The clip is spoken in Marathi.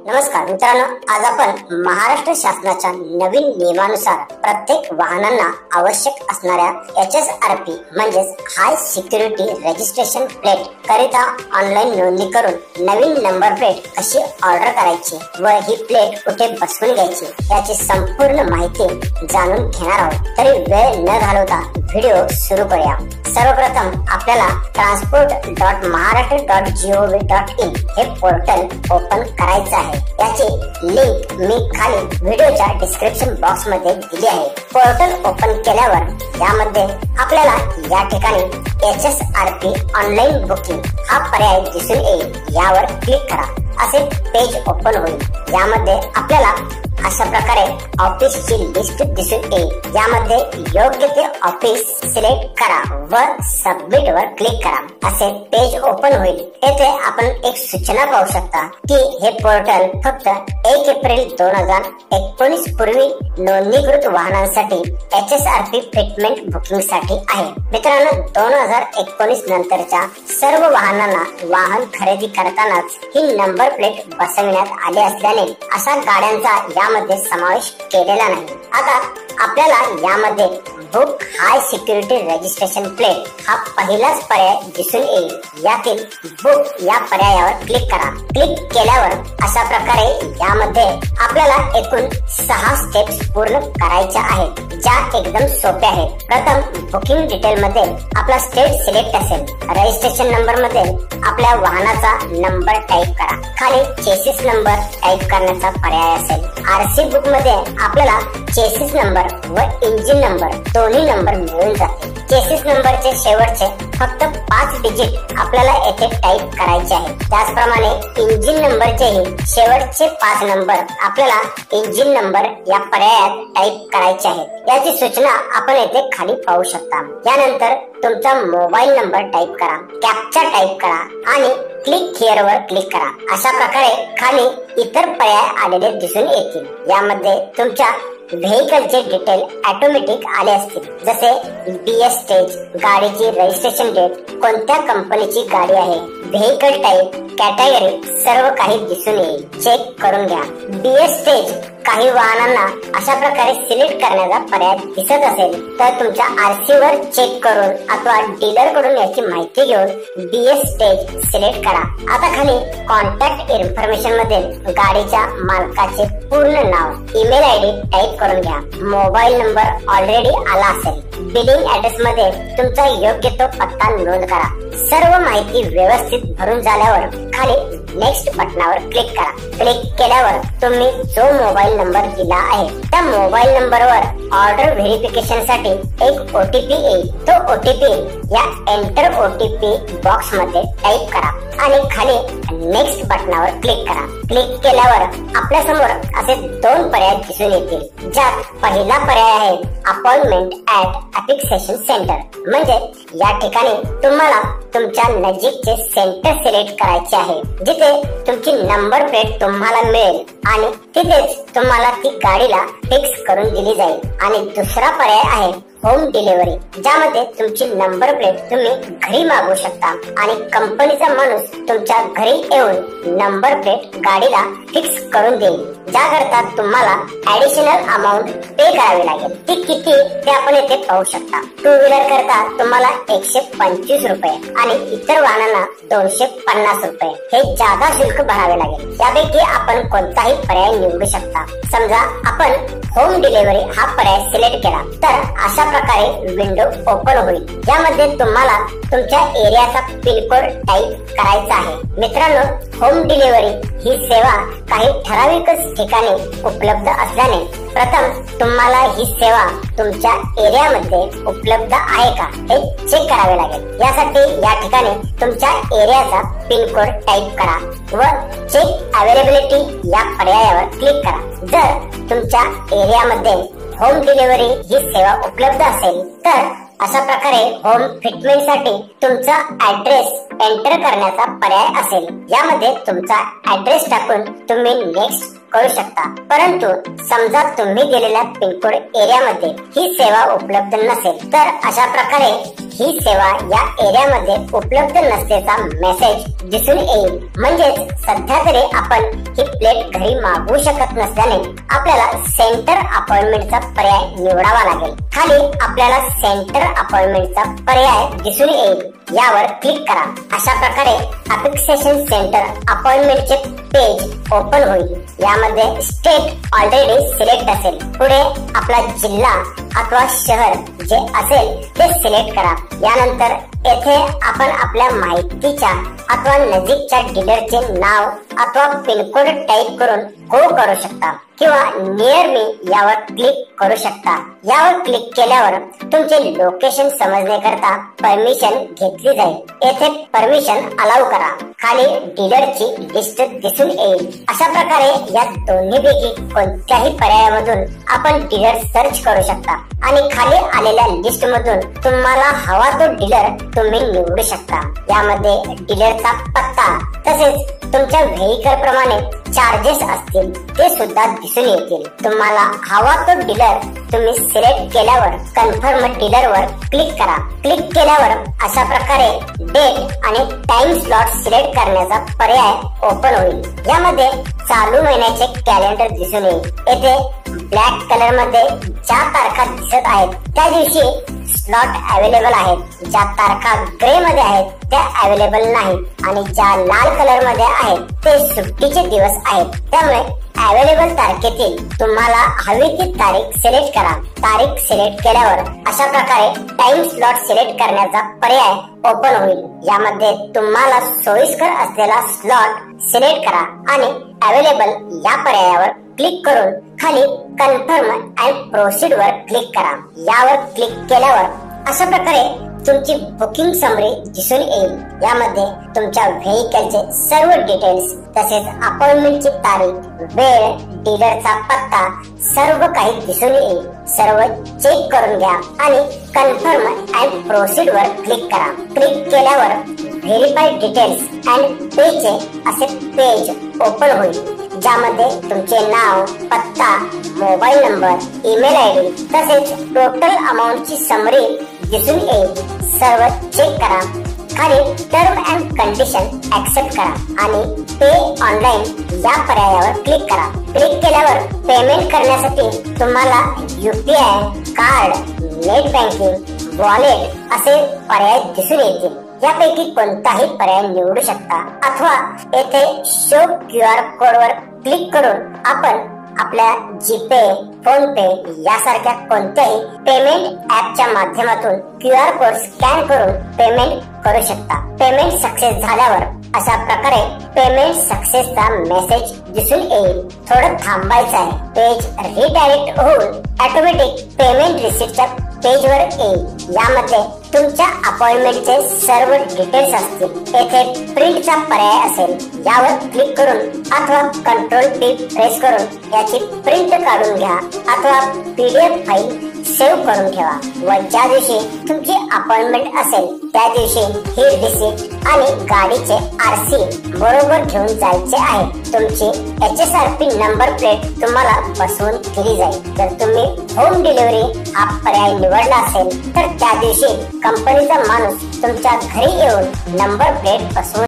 नमस्कार मित्रांनो, आज आपण महाराष्ट्र शासनाच्या नवीन नियमानुसार प्रत्येक वाहनांना आवश्यक असणाऱ्या HSRP म्हणजेच हाय सिक्युरिटी रजिस्ट्रेशन प्लेट करिता ऑनलाईन नोंदणी करून नवीन नंबर प्लेट कशी ऑर्डर करायची व ही प्लेट कुठे बसवून घ्यायची याची संपूर्ण माहिती जाणून घेणार आहोत। तरी वेळ न घालवता व्हिडिओ सुरू करूया। सर्वप्रथम आपल्याला transport.maharashtra.gov.in हे पोर्टल ओपन करायचं आहे। याची लिंक मी खाली व्हिडिओच्या डिस्क्रिप्शन बॉक्स मध्ये दिली आहे। पोर्टल ओपन केल्यावर यामध्ये आपल्याला या ठिकाणी HSRP ऑनलाईन बुकिंग हा पर्याय दिसून येईल। यावर क्लिक करा, असे पेज ओपन होईल। यामध्ये आपल्याला अशा प्रकारे ऑफिसची लिस्ट दिसून येईल। यामध्ये योग्य ते ऑफिस सिलेक्ट करा व सबमिट वर क्लिक करा, असे पेज ओपन होईल। येथे आपण एक सूचना पाहू शकता की हे पोर्टल फक्त 1 एप्रिल 2019 पूर्वी नोंदणीकृत वाहनांसाठी HSRP फिटमेंट बुकिंग साठी आहे। मित्रांनो, 2019 नंतरच्या सर्व वाहनांना वाहन खरेदी करतानाच ही नंबर प्लेट बसविण्यात आली असल्याने अशा गाड्यांचा यामध्ये समावेश केलेला नाही। आता आपल्याला यामध्ये बुक हाय सिक्युरिटी रजिस्ट्रेशन प्लेट हा पहिलाच पर्याय दिसून येईल। यातील बुक या पर्यायावर क्लिक करा। क्लिक केल्यावर अशा प्रकारे यामध्ये आपल्याला एकूण 6 स्टेप्स पूर्ण करायच्या आहेत, ज्या एकदम सोप्या आहेत। प्रथम बुकिंग डिटेल मध्ये आपला स्टेट सिलेक्ट असेल। रजिस्ट्रेशन नंबर मध्ये आपल्या वाहनाचा नंबर टाइप करा। खाली चेसिस नंबर टाइप करण्याचा पर्याय असेल। RC बुक मध्ये आपल्याला चेसिस नंबर व इंजिन नंबर दोन्ही नंबर मिळून जातील। चेसिस नंबरचे शेवटचे फक्त 5 डिजिट आपल्याला येथे टाइप करायचे आहेत। त्याचप्रमाणे इंजिन नंबरचेही शेवटचे 5 नंबर आपल्याला इंजिन नंबर या पर्यायात टाइप करायचे आहेत। याची सूचना आपण येथे खाली पाहू शकता। यानंतर तुमचा मोबाईल नंबर टाइप करा, कॅप्चा टाइप करा आणि क्लिक हिअर वर क्लिक करा। अशा प्रकारे खाली इतर पर्याय आलेले दिसून येतील। यामध्ये तुमच्या व्हेकलचे डिटेल ऑटोमॅटिक आले असतील, जसे BS स्टेज, गाडीची रजिस्ट्रेशन डेट, कोणत्या कंपनीची गाडी आहे, व्हेकल टाइप, कॅटेगरी सर्व काही दिसून येईल। चेक करून घ्या। BS स्टेज काही वाहनांना अशा प्रकारे सिलेक्ट करण्याचा पर्याय दिसत असेल तर तुमच्या RC वर चेक करून अथवा डीलर कडून याची माहिती घेऊन BS स्टेज सिलेक्ट करा। आता खाली कॉन्टॅक्ट इन्फॉर्मेशन मध्ये गाडीच्या मालकाचे पूर्ण नाव, ईमेल ID टाइप करून घ्या। मोबाईल नंबर ऑलरेडी आला असेल। बिलिंग ऍड्रेस मध्ये तुमचा योग्य तो पत्ता नोंद करा। सर्व माहिती व्यवस्थित भरून झाल्यावर खाली नेक्स्ट बटनावर क्लिक करा। क्लिक केल्यावर तुम्ही जो मोबाईल नंबर दिला आहे त्या मोबाईल नंबरवर ऑर्डर व्हेरिफिकेशन साठी एक OTP येईल। तो OTP या एंटर OTP बॉक्स मध्ये टाइप करा आणि खाली नेक्स्ट बटनावर क्लिक करा। क्लिक केल्यावर आपल्या समोर असे 2 पर्याय दिसून येतील, ज्यात पहिला पर्याय आहे अपॉइंटमेंट ऍट एपिक सेंटर, म्हणजे या ठिकाणी तुम्हाला तुमच्या नजीकचे सेंटर सिलेक्ट करायचे आहे, जिथे तुमची नंबर प्लेट तुम्हाला मिळेल आणि तिथेच तुम्हाला ती गाडीला फिक्स करून दिली जाईल। आणि दुसरा पर्याय आहे होम डिलिव्हरी, ज्यामध्ये तुमची नंबर प्लेट तुम्ही घरी मागवू शकता आणि कंपनीचा माणूस तुमच्या घरी येऊन नंबर प्लेट गाडीला फिक्स करून देईल, ज्याकरता तुम्हाला ऍडिशनल अमाऊंट पे करावी लागेल। ती किती ते आपण येथे पाहू शकता। 2 व्हीलर करता तुम्हाला 125 रुपये आणि इतर वाहनांना 250 रुपये हे जादा शुल्क भरावे लागेल। यापैकी आपण कोणताही पर्याय निवडू शकता। समजा आपण होम डिलिव्हरी हा पर्याय सिलेक्ट केला तर अशा प्रकारे विंडो ओपन होईल। यामध्ये तुम्हाला तुमच्या एरियाचा पिनकोड टाइप करायचा आहे। मित्रांनो, होम डिलिव्हरी ही सेवा काही ठराविकच ठिकाणी उपलब्ध असल्याने प्रथम तुम्हाला ही सेवा तुमच्या एरियामध्ये उपलब्ध आहे का हे चेक करावे लागेल। यासाठी या ठिकाणी तुमच्या एरियाचा पिनकोड टाइप करा व चेक अवेलेबिलिटी या पर्यायावर क्लिक करा। जर तुमच्या एरियामध्ये होम डिलिव्हरी ही सेवा उपलब्ध असेल तर अशा प्रकारे होम फिटमेंट साठी तुमचा ऍड्रेस एंटर करण्याचा पर्याय असेल। यामध्ये तुमचा ऍड्रेस टाकून तुम्ही नेक्स्ट करू शकता। परंतु समजा तुम्ही दिलेल्या पिनकोड एरियामध्ये ही सेवा उपलब्ध नसेल तर अशा प्रकारे ही सेवा या एरियामध्ये उपलब्ध नसल्याचा मेसेज दिसून येईल। म्हणजेच सध्या तरी आपण ही प्लेट घरी मागवू शकत नसल्याने आपल्याला सेंटर अपॉइंटमेंटचा पर्याय निवडावा लागेल। खाली आपल्याला सेंटर अपॉइंटमेंटचा पर्याय दिसून येईल, यावर क्लिक करा। अशा प्रकारे अफिक्सेशन सेंटर अपॉइंटमेंटचे पेज ओपन होईल। यामध्ये स्टेट ऑलरेडी सिलेक्ट असेल। पुढे आपला जिल्हा अथवा शहर जे असेल ते सिलेक्ट करा। यानंतर येथे आपण आपल्या माहितीच्या अथवा नजीकच्या डीलरचे नाव अथवा पिनकोड टाइप करून गो करू शकता किंवा नियर मी यावर क्लिक करू शकता। यावर क्लिक केल्यावर तुमचे लोकेशन समजण्याकरता परमिशन घेतली जाईल। येथे परमिशन अलाउ करा। खाली डीलरची लिस्ट दिसून येईल। अशा प्रकारे या दोन्हीपैकी कोणत्याही पर्यायामधून आपण डीलर सर्च करू शकता आणि खाली आलेल्या लिस्ट मधून तुम्हाला हवा तो डीलर तुम्ही निवडू शकता। यामध्ये डीलरचा पत्ता तसेच तुमच्या व्हेइकल प्रमाणे चार्जेस असतील ते सुद्धा दिसून येतील। तुम्हाला हवा तो डीलर तुम्ही सिलेक्ट केल्यावर कन्फर्म डीलर वर क्लिक करा। क्लिक केल्यावर अशा प्रकारे डेट आणि टाइम स्लॉट सिलेक्ट करण्याचा पर्याय ओपन होईल। यामध्ये चालू महिन्याचे कॅलेंडर दिसून येईल। येथे ब्लॅक कलर मध्ये ज्या तारखा दिसत आहेत त्या दिवशी स्लॉट अवेलेबल आहेत। ज्या तारखा ग्रे मध्ये आहेत त्या अवेलेबल नाहीत आणि ज्या लाल कलर मध्ये आहेत ते सुट्टीचे दिवस आहेत। त्यामुळे अवेलेबल तारखेतील तुम्हाला हवी ती तारीख सिलेक्ट करा। तारीख सिलेक्ट केल्यावर अशा प्रकारे टाइम स्लॉट सिलेक्ट करण्याचा पर्याय ओपन होईल। यामध्ये तुम्हाला सोयीस्कर असलेला स्लॉट सिलेक्ट करा आणि अवेलेबल या पर्यायावर क्लिक करून खाली कन्फर्म अँड प्रोसीड वर क्लिक करा। यावर क्लिक केल्यावर अशा प्रकारे तुमची बुकिंग समरी दिसून येईल। यामध्ये तुमच्या व्हेइकलचे सर्व डिटेल्स तसेच अपॉइंटमेंटची तारीख, वेळ, डीलरचा पत्ता सर्व काही दिसून येईल। सर्व चेक करून घ्या आणि कन्फर्म अँड प्रोसीड वर क्लिक करा। क्लिक केल्यावर व्हेरीफाईड डिटेल्स अँड पेचे असे पेज ओपन होईल, ज्यामध्ये तुमचे नाव, पत्ता, मोबाईल नंबर, ईमेल आयडी तसेच टोटल अमाउंटची समरी दिसून येईल। सर्व चेक करा। खाली टर्म अँड कंडिशन ऍक्सेप्ट करा आणि पे ऑनलाईन या पर्यायावर क्लिक करा। क्लिक केल्यावर पेमेंट करण्यासाठी तुम्हाला UPI, card, net banking, wallet असे पर्याय दिसून येतील। यापैकी कोणताही पर्याय निवडू शकता अथवा येथे शो QR कोड वर क्लिक करून आपण आपल्या जीपे, फोन पे यासारख्या कोणत्याही पेमेंट ऍपच्या माध्यमातून QR कोड स्कॅन करून पेमेंट करू शकता। पेमेंट सक्सेस झाल्यावर अशा प्रकारे पेमेंट सक्सेसचा मेसेज दिसून येईल। थोडं थांबायचं आहे। पेज रिडायरेक्ट होऊन ऑटोमॅटिक पेमेंट रिसिप्टच्या पेजवर येईल। यामध्ये तुमच्या अपॉइंटमेंटचे सर्व डिटेल्स असतील। येथे प्रिंटचा पर्याय असेल। यावर क्लिक करून अथवा कंट्रोल P प्रेस करून याची प्रिंट काढून घ्या अथवा PDF फाईल सेव्ह करून ठेवा व ज्या दिवशी तुमची अपॉइंटमेंट असेल त्या दिवशी ही रिसिप्ट आणि गाडीचे RC बरोबर घेऊन जायचे आहे। तुमची HSRP नंबर प्लेट तुम्हाला बसवून दिली जाईल। जर तुम्ही होम डिलिव्हरी हा पर्याय निवडला असेल तर त्या दिवशी कंपनीचा माणूस तुमच्या घरी येऊन नंबर प्लेट बसवून